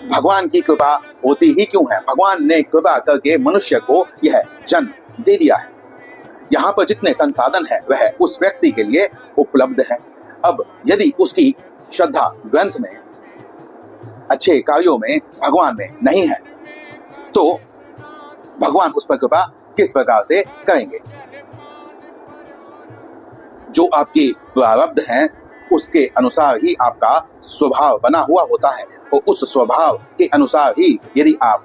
भगवान की कृपा होती ही क्यों है? भगवान ने कृपा करके मनुष्य को यह जन्म दे दिया है। यहाँ पर जितने संसाधन है वह उस व्यक्ति के लिए उपलब्ध है। अब यदि उसकी श्रद्धा ग्रंथ में, अच्छे कार्यों में, भगवान में नहीं है तो भगवान उस पर कृपा किस प्रकार से करेंगे? जो आपके प्रारब्ध हैं उसके अनुसार ही आपका स्वभाव बना हुआ होता है, और उस स्वभाव के अनुसार ही यदि आप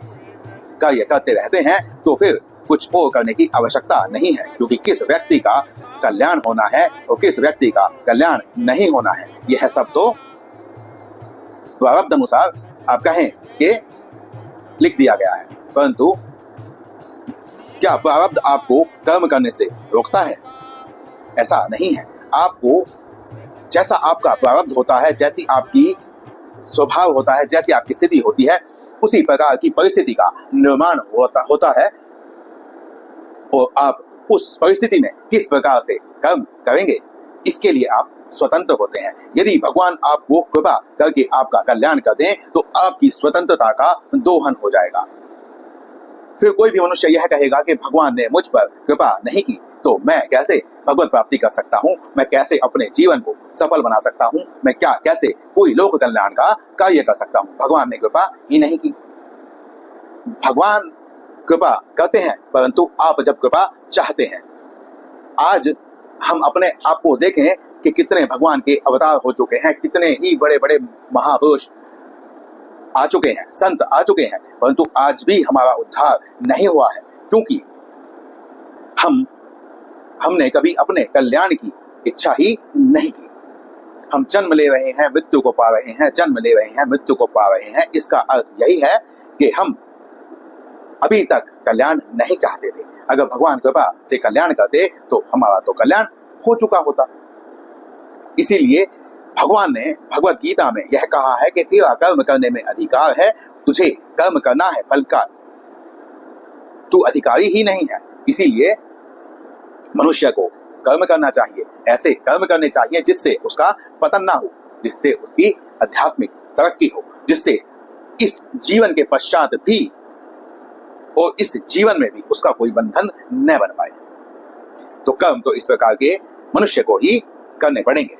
कार्य करते रहते हैं तो फिर कुछ और करने की आवश्यकता नहीं है, क्योंकि किस व्यक्ति का कल्याण होना है और किस व्यक्ति का कल्याण नहीं होना है यह सब तो प्रारब्ध अनुसार आप कहें कि लिख दिया गया है। परंतु क्या प्रारब्ध आपको कर्म करने से रोकता है? ऐसा नहीं है। आपको जैसा आपका प्रारब्ध होता है, जैसी आपकी स्वभाव होता है, जैसी आपकी स्थिति होती है, उसी प्रकार की परिस्थिति का निर्माण होता है, और आप उस परिस्थिति में किस प्रकार से कर्म करेंगे इसके लिए आप स्वतंत्र होते हैं। यदि भगवान आपको कृपा करके आपका कल्याण कर दें तो आपकी स्वतंत्रता का दोहन हो जाएगा। फिर कोई भी मनुष्य यह कहेगा कि भगवान ने मुझ पर कृपा नहीं की तो मैं कैसे भगवत प्राप्ति कर सकता हूँ, मैं कैसे अपने जीवन को सफल बना सकता हूँ, मैं कैसे कोई लोक कल्याण का कार्य कर सकता हूँ? भगवान ने कृपा ही नहीं की। भगवान कृपा करते हैं परंतु आप जब कृपा चाहते हैं। आज हम अपने आप को देखें कि कितने भगवान के अवतार हो चुके हैं, कितने ही बड़े बड़े महापुरुष आ चुके हैं, संत आ चुके हैं, परंतु आज भी हमारा उद्धार नहीं हुआ है, क्योंकि हमने कभी अपने कल्याण की इच्छा ही नहीं की। हम जन्म ले रहे हैं, मृत्यु को पा रहे हैं, जन्म ले रहे हैं, मृत्यु को पा रहे हैं। इसका अर्थ यही है कि हम अभी तक कल्याण नहीं चाहते थे। अगर भगवान कृपा से कल्याण करते तो हमारा तो कल्याण हो चुका होता। इसीलिए भगवान ने भगवत गीता में यह कहा है कि तेरा कर्म करने में अधिकार है, तुझे कर्म करना है, फल का तू अधिकारी ही नहीं है। इसीलिए मनुष्य को कर्म करना चाहिए, ऐसे कर्म करने चाहिए जिससे उसका पतन ना हो, जिससे उसकी आध्यात्मिक तरक्की हो, जिससे इस जीवन के पश्चात भी और इस जीवन में भी उसका कोई बंधन न बन पाए। तो कर्म तो इस प्रकार के मनुष्य को ही करने पड़ेंगे।